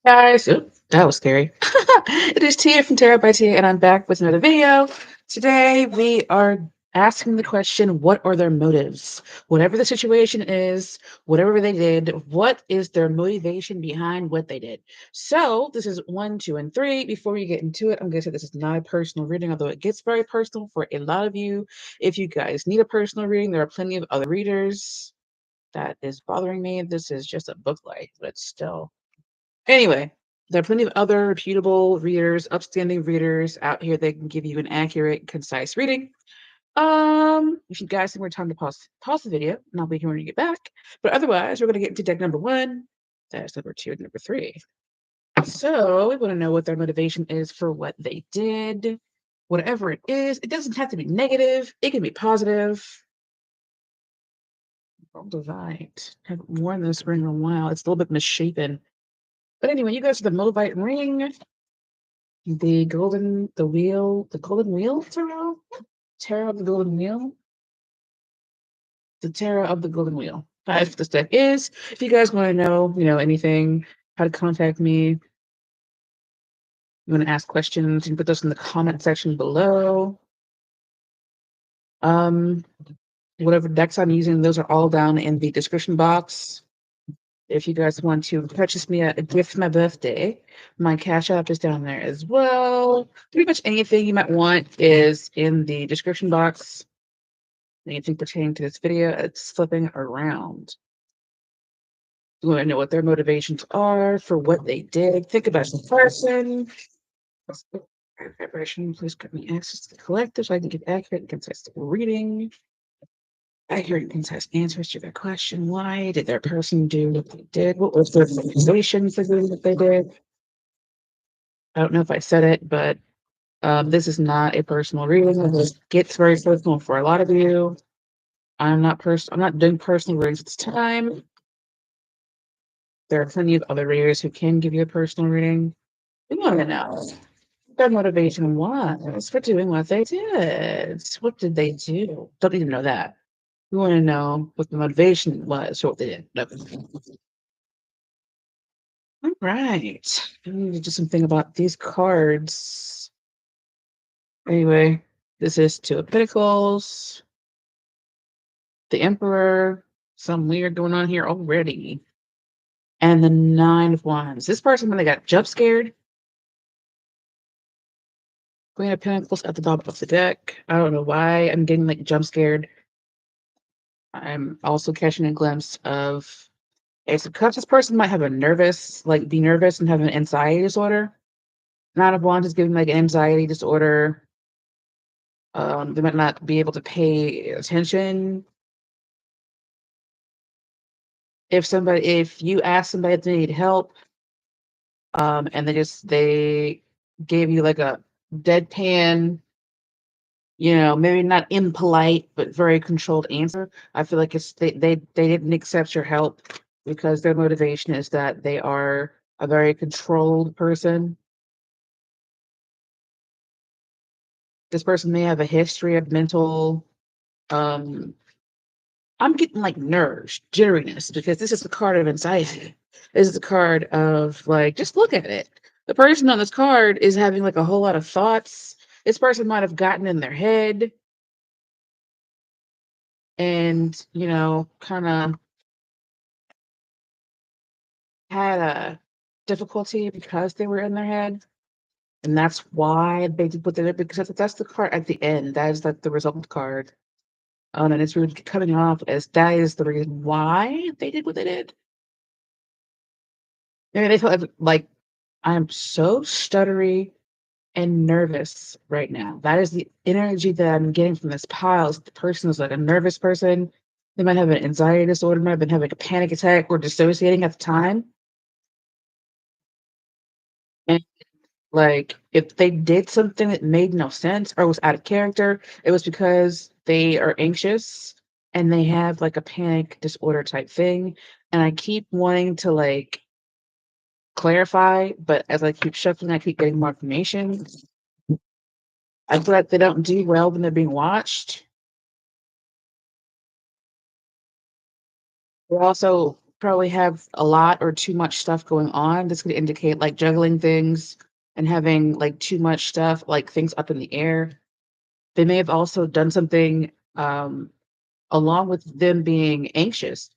Guys, that was scary. It is Tia from Tarot by Tia, and I'm back with another video. Today, we are asking the question, what are their motives? Whatever the situation is, whatever they did, what is their motivation behind what they did? So, this is 1, 2, and 3. Before we get into it, I'm going to say this is not a personal reading, although it gets very personal for a lot of you. If you guys need a personal reading, there are plenty of other readers. That is bothering me. This is just a book light, but still. Anyway, there are plenty of other reputable readers, upstanding readers out here that can give you an accurate, concise reading. If you guys think we're time to pause the video, and I'll be here when you get back. But otherwise, we're gonna get into deck number 1. That's number 2 and number 3. So we want to know what their motivation is for what they did. Whatever it is, it doesn't have to be negative, it can be positive. Right. Haven't worn this ring in a while. It's a little bit misshapen. But anyway, you guys are the Moldavite ring. The golden wheel tarot of the golden wheel, the tarot of the golden wheel. That's what this deck is. If you guys want to know, anything, how to contact me, you want to ask questions, you can put those in the comment section below. Whatever decks I'm using, those are all down in the description box. If you guys want to purchase me a gift for my birthday, my Cash App is down there as well. Pretty much anything you might want is in the description box. Anything pertaining to this video, it's flipping around. You want to know what their motivations are for what they did. Think about the person. Vibration, please grant me access to the collective so I can give accurate and concise reading. Accurate and concise answers to their question. Why did their person do what they did? What was their motivation for doing what they did? I don't know if I said it, but this is not a personal reading. It gets very personal for a lot of you. I'm not doing personal readings at this time. There are plenty of other readers who can give you a personal reading. We want to know what their motivation was for doing what they did. What did they do? Don't need to know that. We want to know what the motivation was for what they did. No. All right. I need to do something about these cards. Anyway, this is Two of Pentacles, the Emperor, some weird going on here already, and the Nine of Wands. This person, when they got jump scared, Queen of Pentacles at the bottom of the deck. I don't know why I'm getting like jump scared. I'm also catching a glimpse of Ace of Cups. This person might have be nervous and have an anxiety disorder. Nine of Wands is giving like an anxiety disorder. They might not be able to pay attention. If you ask somebody if they need help, and they gave you like a deadpan, maybe not impolite, but very controlled answer, I feel like they didn't accept your help because their motivation is that they are a very controlled person. This person may have a history of mental, um, I'm getting like nerves, jitteriness, because this is the card of anxiety. This is the card of like, just look at it. The person on this card is having like a whole lot of thoughts. This person might have gotten in their head and, kind of had a difficulty because they were in their head. And that's why they did what they did, because that's the card at the end. That is like the result card. And it's really coming off as that is the reason why they did what they did. Maybe they felt like I'm so stuttery and nervous right now. That is the energy that I'm getting from this pile. The person is like a nervous person. They might have an anxiety disorder, might have been having a panic attack or dissociating at the time. And like if they did something that made no sense or was out of character, it was because they are anxious and they have like a panic disorder type thing. And I keep wanting to like clarify, but as I keep shuffling, I keep getting more information. I feel like they don't do well when they're being watched. They're also probably have a lot or too much stuff going on. This could indicate like juggling things and having like too much stuff, like things up in the air. They may have also done something along with them being anxious.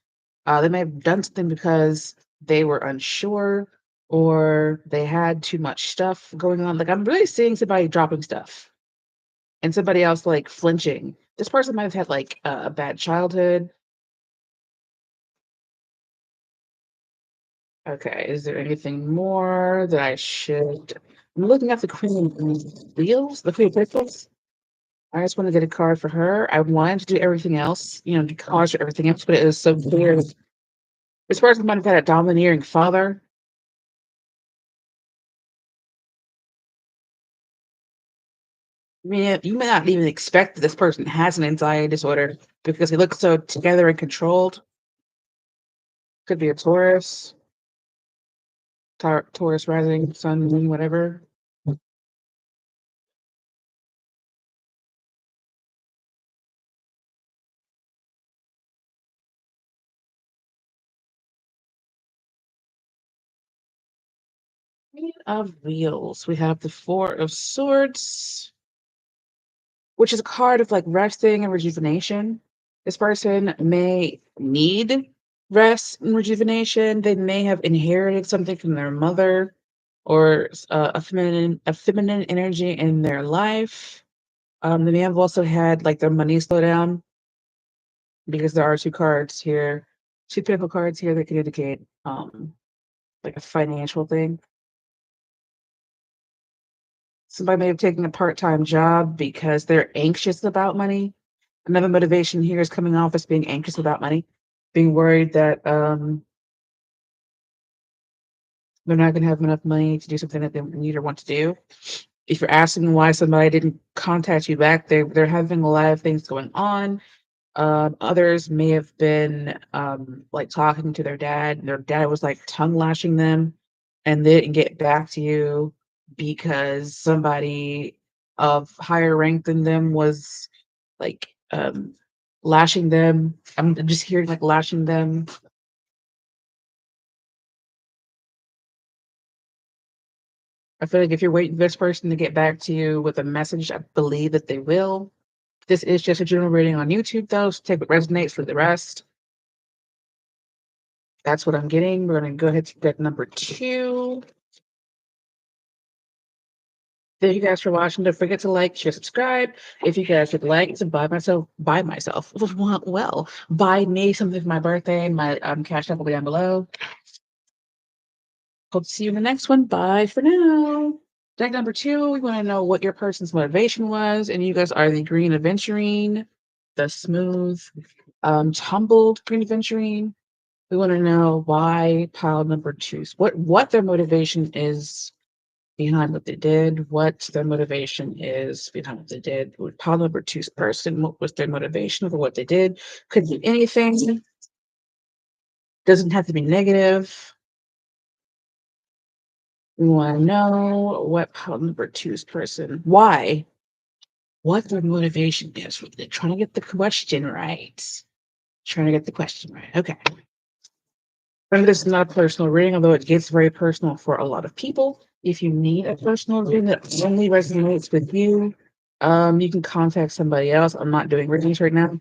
They may have done something because they were unsure or they had too much stuff going on. Like I'm really seeing somebody dropping stuff and somebody else like flinching. This person might have had like a bad childhood. Okay, is there anything more that I should? I'm looking at the Queen of Wheels, the Queen of Pistols. I just want to get a card for her. I wanted to do everything else, do cards for everything else, but it is so clear. This person might have had a domineering father. I mean, you may not even expect that this person has an anxiety disorder because they look so together and controlled. Could be a Taurus, Taurus rising, sun, moon, whatever. Queen of Wheels. We have the Four of Swords, which is a card of like resting and rejuvenation. This person may need rest and rejuvenation. They may have inherited something from their mother or a feminine energy in their life. They may have also had like their money slow down because there are two cards here, two pinnacle cards here that could indicate like a financial thing. Somebody may have taken a part-time job because they're anxious about money. Another motivation here is coming off as being anxious about money, being worried that they're not going to have enough money to do something that they need or want to do. If you're asking why somebody didn't contact you back, they're having a lot of things going on. Others may have been like talking to their dad. Their dad was like tongue lashing them, and they didn't get back to you because somebody of higher rank than them was like lashing them. I'm just hearing like lashing them. I feel like if you're waiting for this person to get back to you with a message, I believe that they will. This is just a general reading on YouTube, though, so take what resonates for the rest. That's what I'm getting. We're going to go ahead to deck number 2. Thank you guys for watching. Don't forget to like, share, subscribe. If you guys would like to buy myself, well, buy me something for my birthday. My cash app will be down below. Hope to see you in the next one. Bye for now. Deck number 2, we want to know what your person's motivation was, and you guys are the green aventurine, the smooth, tumbled green aventurine. We want to know why pile number 2, what their motivation is behind what they did, what their motivation is behind what they did. With pile number two's person, what was their motivation for what they did? Could be anything. Doesn't have to be negative. We want to know what pile number two's person, why, what their motivation is. They're trying to get the question right. Trying to get the question right. Okay. Remember, this is not a personal reading, although it gets very personal for a lot of people. If you need a personal reading that only resonates with you, you can contact somebody else. I'm not doing readings right now.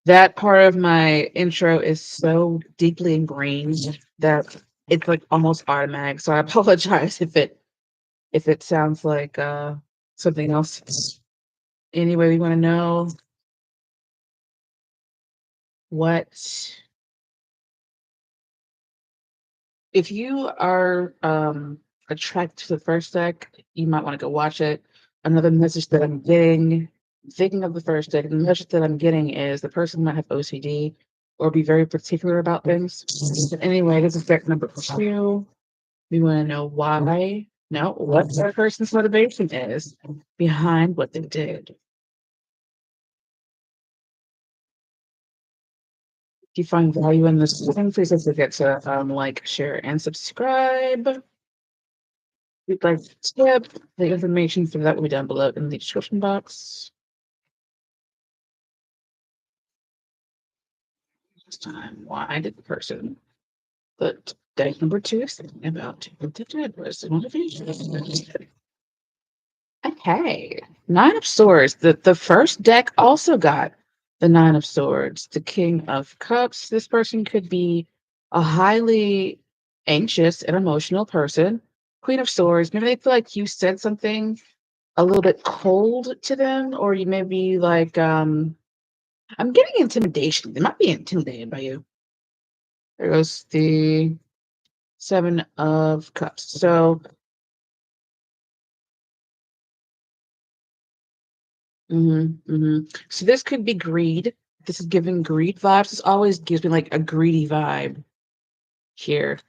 That part of my intro is so deeply ingrained that it's like almost automatic. So I apologize if it sounds like something else. Anyway, we want to know what if you are attracted to the first deck, you might want to go watch it. Another message that I'm getting, thinking of the first deck, the message that I'm getting is the person might have OCD or be very particular about things. But anyway, this is deck number 2. We want to know why, no, what that person's motivation is behind what they did. If you find value in this, please don't forget to like, share, and subscribe. If you'd like to tip, the information for that will be down below in the description box. this time. Why did the person put deck number 2 is thinking about motivation? Okay. Nine of Swords. The first deck also got the Nine of Swords, the King of Cups. This person could be a highly anxious and emotional person. Queen of Swords. Maybe they feel like you said something a little bit cold to them, or you may be like, I'm getting intimidation. They might be intimidated by you. There goes the Seven of Cups. So, so this could be greed. This is giving greed vibes. This always gives me like a greedy vibe here.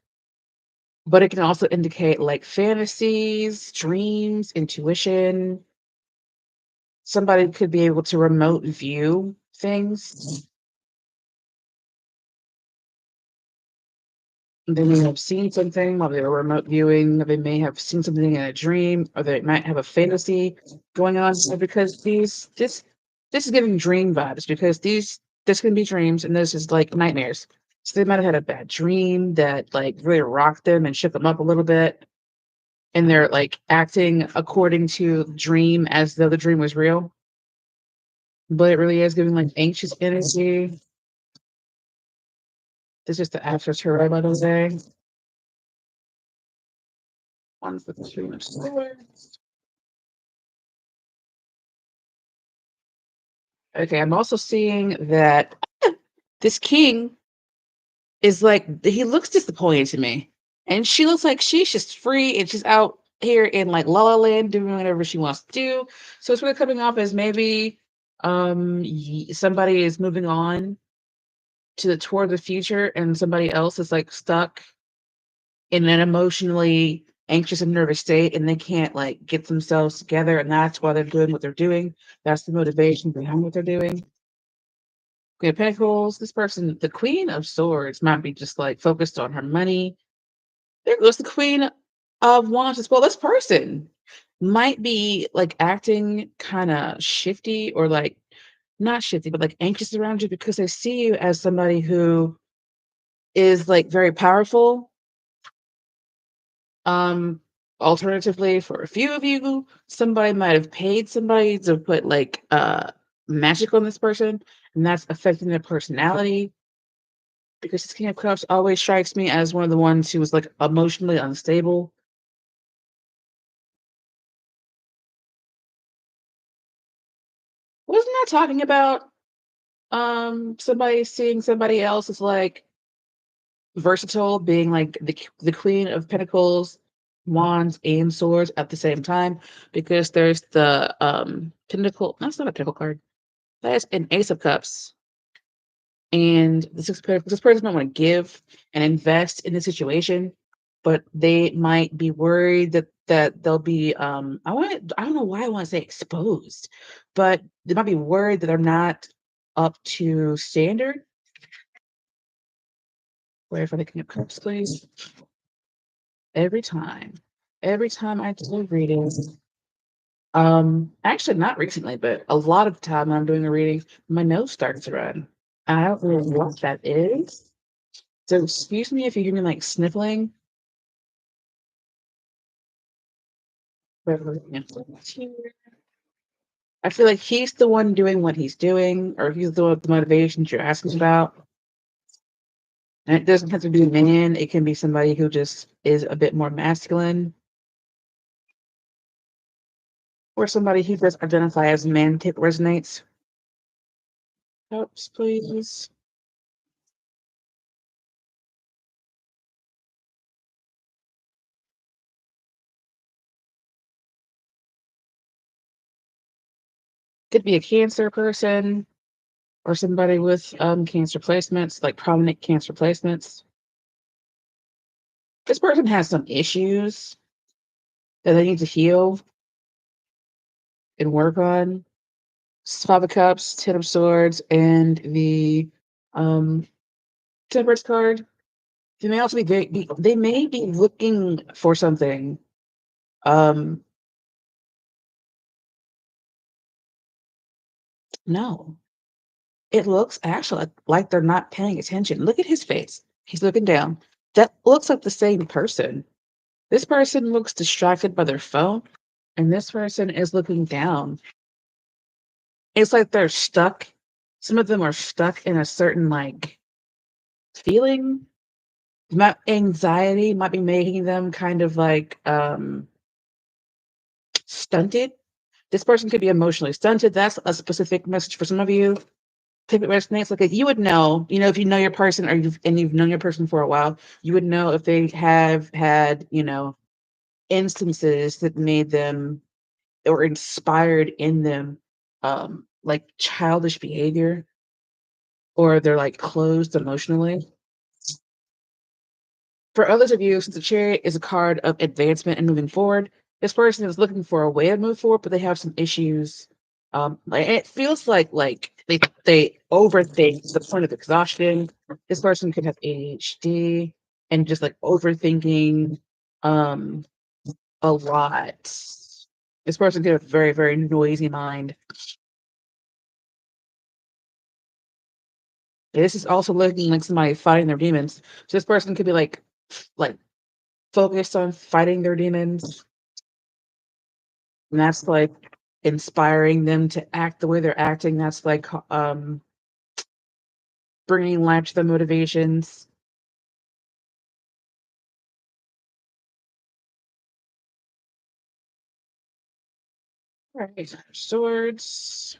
But it can also indicate like fantasies, dreams, intuition. Somebody could be able to remote view things. They may have seen something while they were remote viewing, or they may have seen something in a dream, or they might have a fantasy going on. Because this is giving dream vibes because this can be dreams and this is like nightmares. So they might have had a bad dream that like really rocked them and shook them up a little bit, and they're like acting according to the dream as though the dream was real. But it really is giving like anxious energy. This is the after tarot, by the way. One for the Three of Swords. Okay, I'm also seeing that this king is like he looks disappointed to me, and she looks like she's just free and she's out here in like La La Land doing whatever she wants to do. So it's really coming off as maybe somebody is moving on toward the future, and somebody else is like stuck in an emotionally anxious and nervous state, and they can't like get themselves together, and that's why they're doing what they're doing. That's the motivation behind what they're doing. Queen of Pentacles, this person, the Queen of Swords, might be just like focused on her money. There goes the Queen of Wands as well. This person might be like acting kind of shifty or like not shifty, but like anxious around you because they see you as somebody who is like very powerful. Um, Alternatively, for a few of you, somebody might have paid somebody to put like magic on this person, and that's affecting their personality. Because this King of Cups always strikes me as one of the ones who was like emotionally unstable. Wasn't that talking about somebody seeing somebody else as like versatile, being like the Queen of Pentacles, Wands, and Swords at the same time? Because there's the Pentacle. That's not a Pentacle card. That's an Ace of Cups. And the Six of Pentacles. This person might want to give and invest in the situation, but they might be worried that they'll be I don't know why I want to say exposed, but they might be worried that they're not up to standard. Where for the King of Cups, please. Every time. Every time I do readings. Actually not recently, but a lot of the time when I'm doing a reading, my nose starts to run. I don't know what that is. So excuse me if you hear me like sniffling. I feel like he's the one doing what he's doing, or he's the motivations you're asking about. And it doesn't have to be a man, it can be somebody who just is a bit more masculine, or somebody who does identify as man tip resonates. Helps, please. Could be a cancer person or somebody with cancer placements, like prominent cancer placements. This person has some issues that they need to heal and work on. Five of Cups, Ten of Swords, and the um, Temperance card. They may also they may be looking for something. Um, no. It looks actually like they're not paying attention. Look at his face. He's looking down. That looks like the same person. This person looks distracted by their phone, and this person is looking down. It's like they're stuck. Some of them are stuck in a certain like feeling. Anxiety might be making them kind of like stunted. This person could be emotionally stunted. That's a specific message for some of you. If it resonates, like you would know, if you know your person or you've known your person for a while, you would know if they have had, instances that made them or inspired in them like childish behavior, or they're like closed emotionally. For others of you, since the chariot is a card of advancement and moving forward, this person is looking for a way to move forward, but they have some issues. Like it feels like they overthink to the point of exhaustion. This person could have ADHD and just like overthinking um a lot. This person could have a very, very noisy mind. This is also looking like somebody fighting their demons. So this person could be like focused on fighting their demons. And that's like inspiring them to act the way they're acting. That's like bringing life to their motivations. All right, swords.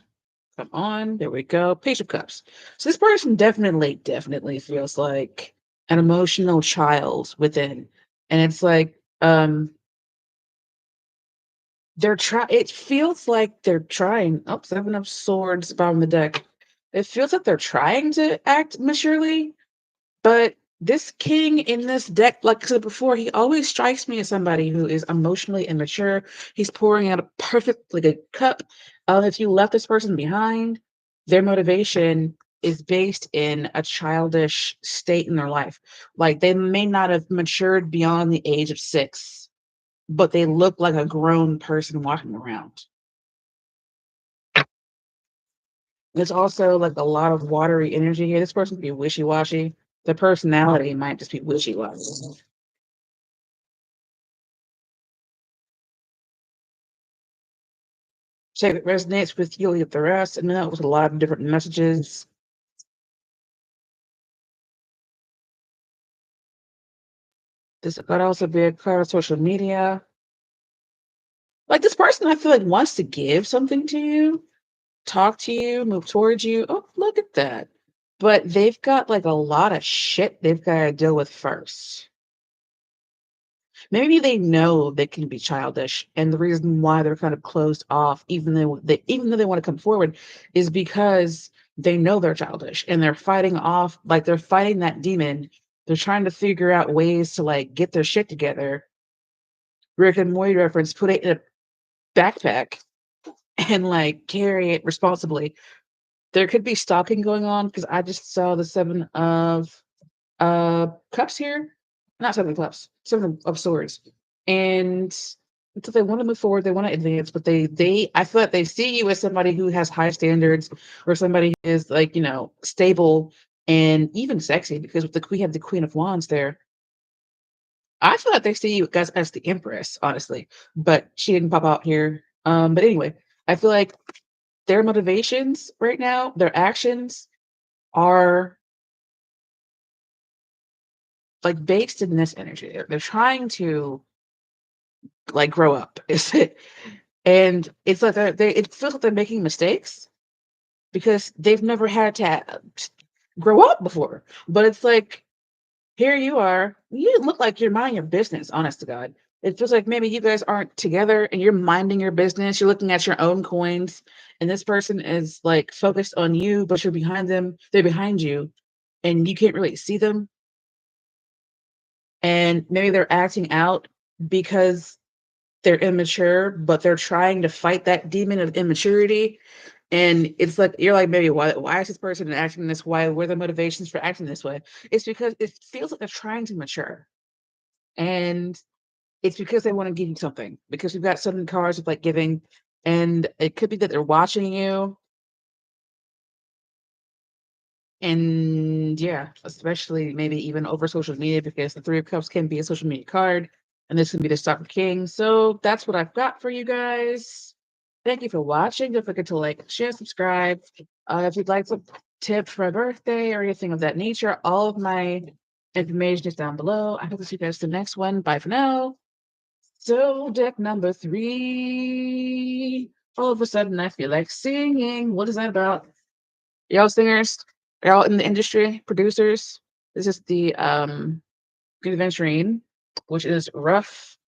Come on, there we go. Page of Cups. So this person definitely feels like an emotional child within, and it's like they're trying. It feels like they're trying. Oh, 7 of Swords bottom of the deck. It feels like they're trying to act maturely, but this king in this deck, like I said before, he always strikes me as somebody who is emotionally immature. He's pouring out a perfectly good cup. If you left this person behind, their motivation is based in a childish state in their life. Like they may not have matured beyond the age of 6, but they look like a grown person walking around. There's also like a lot of watery energy here. This person could be wishy-washy. Their personality might just be wishy-washy. Check if it resonates with you, leave the rest. And that was a lot of different messages. This could also be a card of social media. Like this person, I feel like wants to give something to you, talk to you, move towards you. Oh, look at that. But they've got like a lot of shit they've got to deal with first. Maybe they know they can be childish, and the reason why they're kind of closed off, even though they want to come forward, is because they know they're childish and they're fighting off, like they're fighting that demon. They're trying to figure out ways to like get their shit together. Rick and Morty reference, put it in a backpack and like carry it responsibly. There could be stalking going on because I just saw the 7 of Cups here. Not 7 of Cups, 7 of Swords. And so they want to move forward, they want to advance, but they I feel like they see you as somebody who has high standards, or somebody who is like, stable and even sexy, because with we have the Queen of Wands there. I feel like they see you guys as the Empress, honestly, but she didn't pop out here. But anyway, I feel like their motivations right now, their actions are like based in this energy. They're trying to like grow up. Is it? And it's like it feels like they're making mistakes because they've never had to grow up before. But it's like, here you are. You look like you're minding your business, honest to God. It feels like maybe you guys aren't together and you're minding your business. You're looking at your own coins, and this person is like focused on you, but you're behind them. They're behind you, and you can't really see them. And maybe they're acting out because they're immature, but they're trying to fight that demon of immaturity. And it's like you're like, maybe why is this person acting this way? What are the motivations for acting this way? It's because it feels like they're trying to mature. And it's because they want to give you something. Because we've got 7 cards of like giving, and it could be that they're watching you. And yeah, especially maybe even over social media, because the Three of Cups can be a social media card, and this can be the Stalker King. So that's what I've got for you guys. Thank you for watching. Don't forget to like, share, subscribe. If you'd like some tips for my birthday or anything of that nature, all of my information is down below. I hope to see you guys in the next one. Bye for now. So deck number 3. All of a sudden, I feel like singing. What is that about? Y'all singers? Y'all in the industry? Producers? This is the Green Adventuring, which is rough,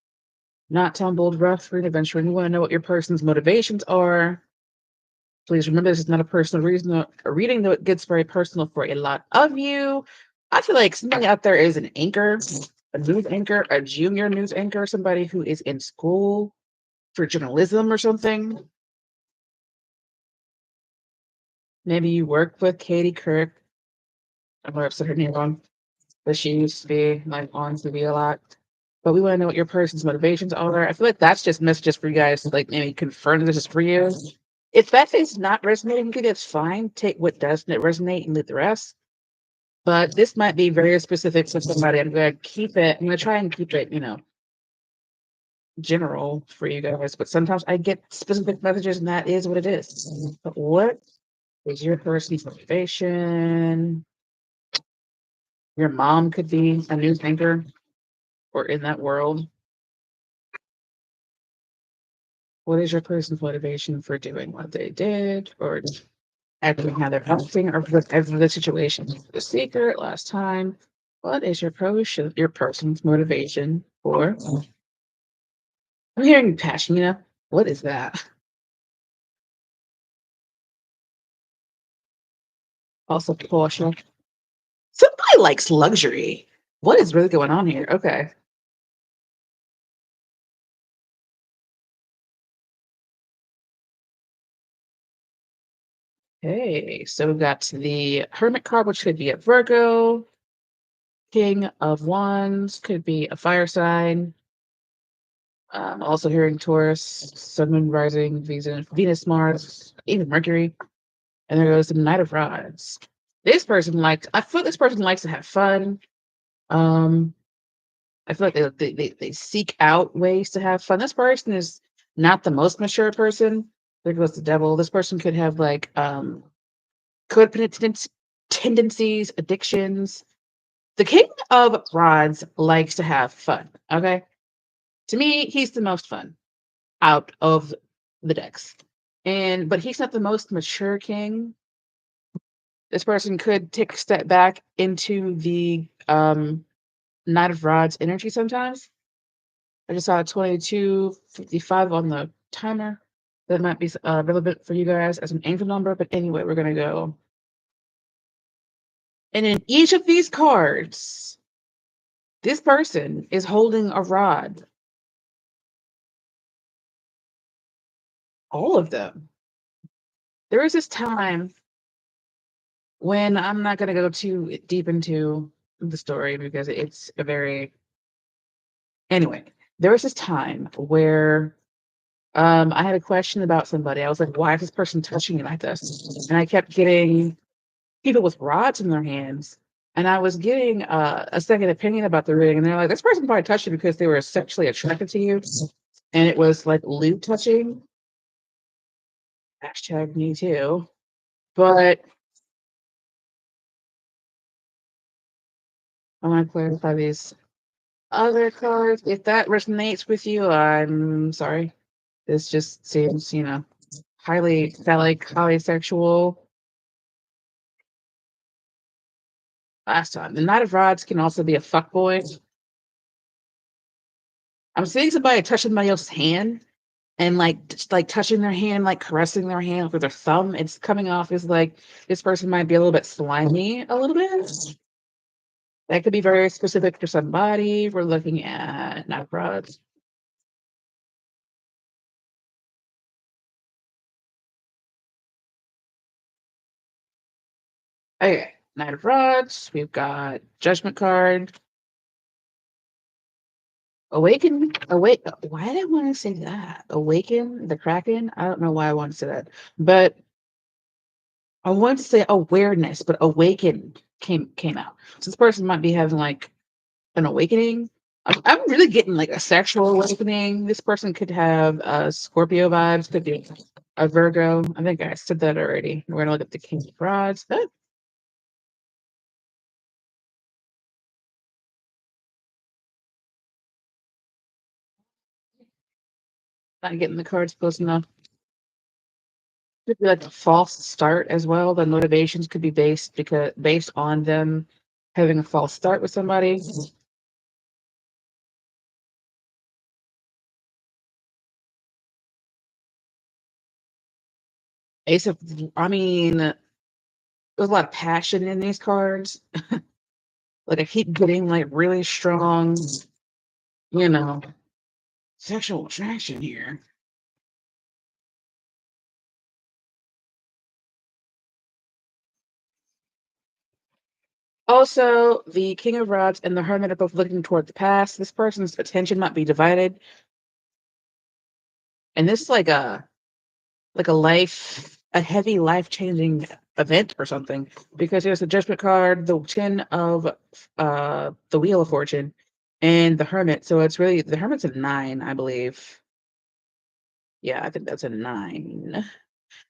not tumbled, rough Green Adventuring. You want to know what your person's motivations are. Please remember, this is not a personal reason or reading, though it gets very personal for a lot of you. I feel like somebody out there is an anchor, a news anchor, a junior news anchor, somebody who is in school for journalism or something. Maybe you work with Katie Kirk. I'm gonna upset her name wrong, but she used to be like on TV a lot. But we want to know what your person's motivations are. I feel like that's just messages for you guys to like maybe confirm this is for you. If that thing's not resonating with you, that's fine. Take what doesn't resonate and leave the rest. But this might be very specific to somebody. I'm gonna keep it. I'm gonna try and keep it, general for you guys. But sometimes I get specific messages, and that is what it is. But what is your person's motivation? Your mom could be a news anchor or in that world. What is your person's motivation for doing what they did or acting how they're acting or whatever the situation? The secret last time. What is your person's motivation for? I'm hearing passion. What is that? Also Porsche. Somebody likes luxury. What is really going on here? Okay. Hey, so we've got the Hermit card, which could be a Virgo. King of Wands could be a fire sign. Also hearing Taurus, Sun, Moon, Rising, Venus, Mars, even Mercury. And there goes the Knight of Rods. I feel like this person likes to have fun. Um, I feel like they seek out ways to have fun. This person is not the most mature person. There goes the devil. This person could have like codependent tendencies, addictions. The King of Rods likes to have fun. Okay. To me, he's the most fun out of the decks. But he's not the most mature king. This person could take a step back into the Knight of Rods energy sometimes. I just saw a 22:55 on the timer. That might be relevant for you guys as an angel number, but anyway, we're gonna go. And in each of these cards, this person is holding a rod. All of them. There was this time when I'm not gonna go too deep into the story because it's a very anyway. There was this time where I had a question about somebody. I was like, why is this person touching me like this? And I kept getting people with rods in their hands. And I was getting a second opinion about the reading, and they're like, this person probably touched you because they were sexually attracted to you. And it was like lewd touching. Hashtag me too. But I want to clarify these other cards. If that resonates with you, I'm sorry. This just seems, highly phallic, highly sexual. Last time. The Knight of Rods can also be a fuckboy. I'm seeing somebody touching somebody else's hand and like just like touching their hand, like caressing their hand with their thumb. It's coming off as like this person might be a little bit slimy, a little bit. That could be very specific to somebody. We're looking at Knight of Rods. Okay, Knight of Rods. We've got Judgment card. Awaken, awake. Why did I want to say that? Awaken the Kraken. I don't know why I want to say that, but I want to say awareness, but awakened came out. So this person might be having like an awakening. I'm really getting like a sexual awakening. This person could have Scorpio vibes, could be a Virgo. I think I said that already. We're gonna look at the King of Rods. Not getting the cards close enough. Could be like a false start as well. The motivations could be based on them having a false start with somebody. Ace of, I mean, there's a lot of passion in these cards. Like I keep getting like really strong, you know, sexual attraction here. Also, the King of Rods and the Hermit are both looking toward the past. This person's attention might be divided, and this is like a heavy life changing event or something. Because there's the Judgment card, the Ten of the Wheel of Fortune, and the Hermit. So it's really the Hermit's a 9, I believe. Yeah, I think that's a 9. And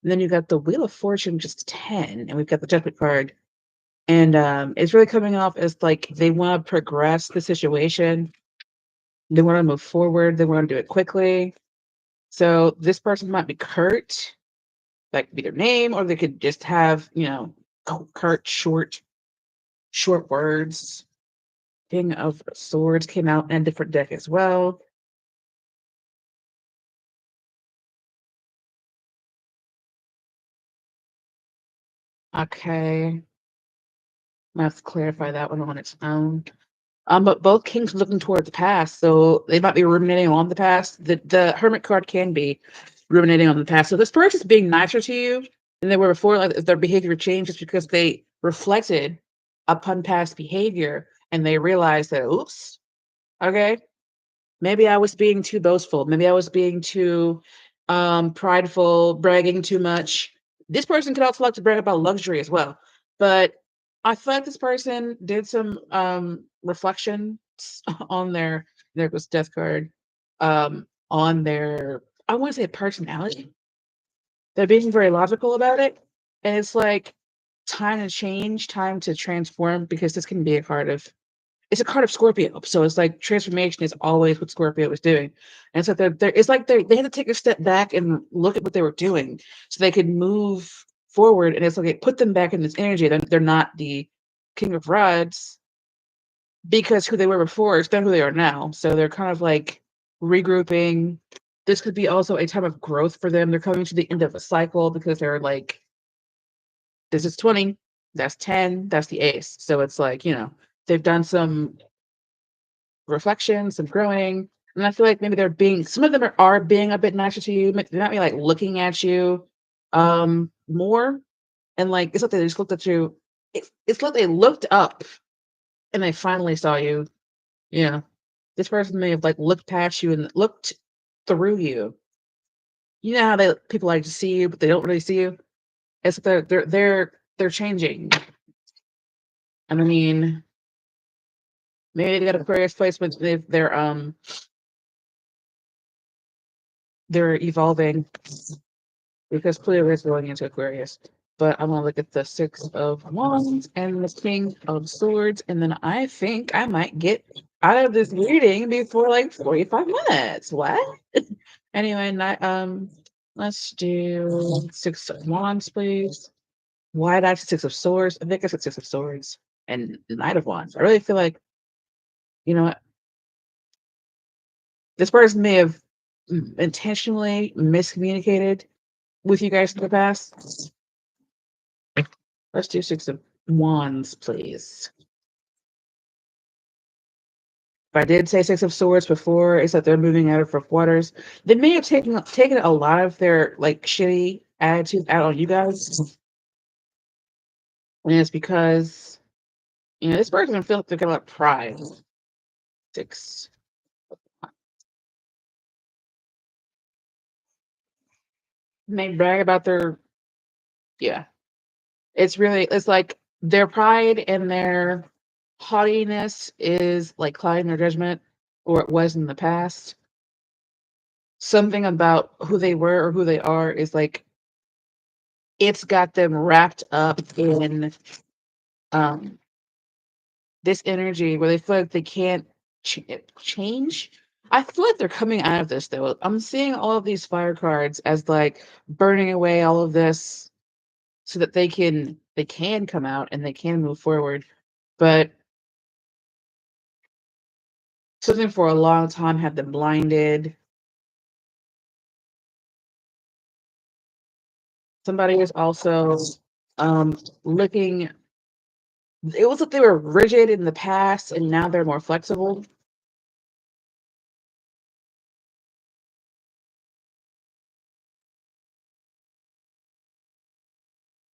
then you got the Wheel of Fortune, just 10, and we've got the Judgment card. And it's really coming off as like they want to progress the situation. They want to move forward. They want to do it quickly. So this person might be curt, that could be their name, or they could just have, curt, short words. King of Swords came out in a different deck as well. Okay. I have to clarify that one on its own. But both kings are looking toward the past, so they might be ruminating on the past. The Hermit card can be ruminating on the past. So this person's being nicer to you than they were before. Like if their behavior changed, it's because they reflected upon past behavior and they realized that, oops, okay, maybe I was being too boastful. Maybe I was being too prideful, bragging too much. This person could also like to brag about luxury as well. But I feel like this person did some reflection on their was death card, on their, I want to say, personality. They're being very logical about it. And it's like time to change, time to transform, because this can be a card of, it's a card of Scorpio. So it's like transformation is always what Scorpio is doing. And so it's like they had to take a step back and look at what they were doing so they could move forward. And it's like it put them back in this energy. They're not the King of Rods because who they were before is not who they are now. So they're kind of like regrouping. This could be also a time of growth for them. They're coming to the end of a cycle because they're like, this is 20, that's 10, that's the ace. So it's like, they've done some reflection, some growing. And I feel like maybe they're being, some of them are being a bit nicer to you. They might be like looking at you more. And like, it's like they just looked at you. It's like they looked up and they finally saw you. You know, this person may have like looked past you and looked through you. You know how people like to see you, but they don't really see you. It's like they're changing. And I mean, maybe they got Aquarius placement. They're evolving because Cleo is going into Aquarius. But I'm gonna look at the Six of Wands and the King of Swords, and then I think I might get out of this reading before like 45 minutes. What? Anyway, let's do Six of Wands, please. Why did I have Six of Swords? I think I said Six of Swords and Knight of Wands. I really feel like, you know what, this person may have intentionally miscommunicated with you guys in the past. Let's do Six of Wands, please. If I did say Six of Swords before, it's that they're moving out of rough waters. They may have taken a lot of their like shitty attitude out on you guys, and it's because this person feels like they've got a lot of pride. Six. And they brag about their, yeah. It's like their pride and their haughtiness is like clouding their judgment, or it was in the past. Something about who they were or who they are is like it's got them wrapped up in um this energy where they feel like they can't change. I feel like they're coming out of this though. I'm seeing all of these fire cards as like burning away all of this so that they can come out and they can move forward. But something for a long time had them blinded. Somebody is also looking, it was like they were rigid in the past and now they're more flexible.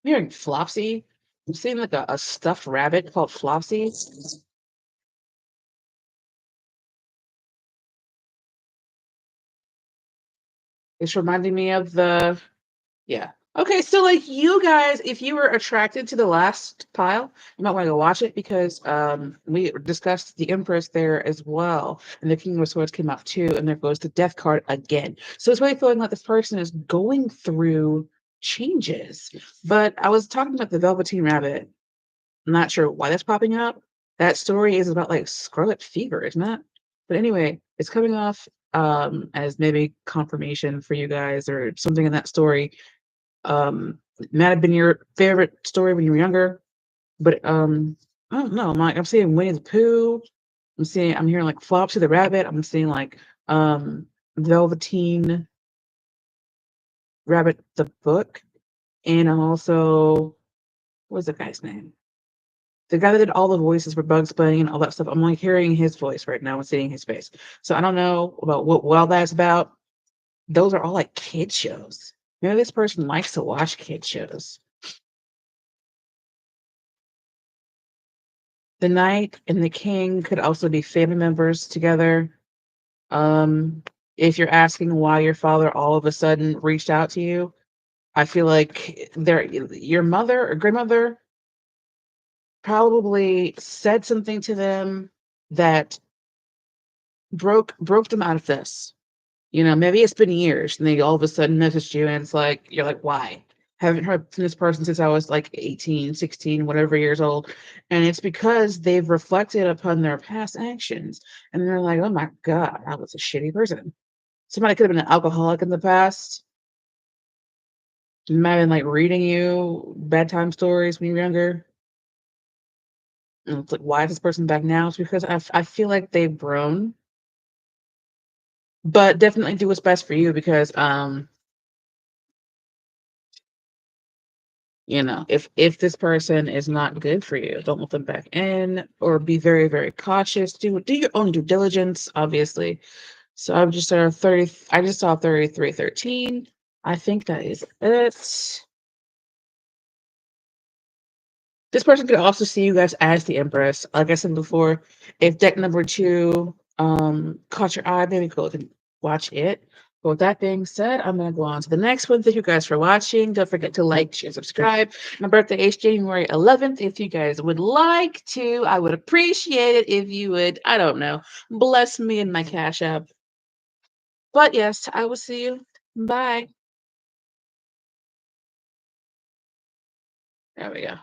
I'm hearing Flopsy. I'm seeing like a stuffed rabbit called Flopsy. It's reminding me of the yeah. Okay, so like you guys, if you were attracted to the last pile, you might want to go watch it because we discussed the Empress there as well, and the King of Swords came out too, and there goes the Death card again. So it's really feeling like this person is going through changes. But I was talking about the Velveteen Rabbit. I'm not sure why that's popping up. That story is about like scarlet fever, isn't it? But anyway, it's coming off as maybe confirmation for you guys or something in that story. It might have been your favorite story when you were younger, but I don't know. I'm seeing Winnie the Pooh. I'm hearing like Flopsy the Rabbit. I'm seeing like Velveteen Rabbit the book, and I'm also what's the guy's name? The guy that did all the voices for Bugs Bunny and all that stuff. I'm like hearing his voice right now and seeing his face. So I don't know about what all that's about. Those are all like kid shows. Maybe this person likes to watch kid shows. The knight and the king could also be family members together. Um, if you're asking why your father all of a sudden reached out to you, I feel like your mother or grandmother probably said something to them that broke them out of this. You know, maybe it's been years and they all of a sudden messaged you and it's like you're like, why? Haven't heard from this person since I was like 18, 16, whatever years old. And it's because they've reflected upon their past actions. And they're like, oh my God, I was a shitty person. Somebody could have been an alcoholic in the past. Might have been like reading you bedtime stories when you were younger. And it's like, why is this person back now? It's because I feel like they've grown, but definitely do what's best for you because you know, if this person is not good for you, don't let them back in, or be very, very cautious. Do your own due diligence, obviously. So I've just saw 30. I just saw 3313. I think that is it. This person could also see you guys as the Empress. Like I said before, if deck number two caught your eye, maybe go and watch it. But with that being said, I'm gonna go on to the next one. Thank you guys for watching. Don't forget to like, share, subscribe. My birthday is January 11th. If you guys would like to, I would appreciate it if you would, I don't know, bless me in my Cash App. But yes, I will see you. Bye. There we go.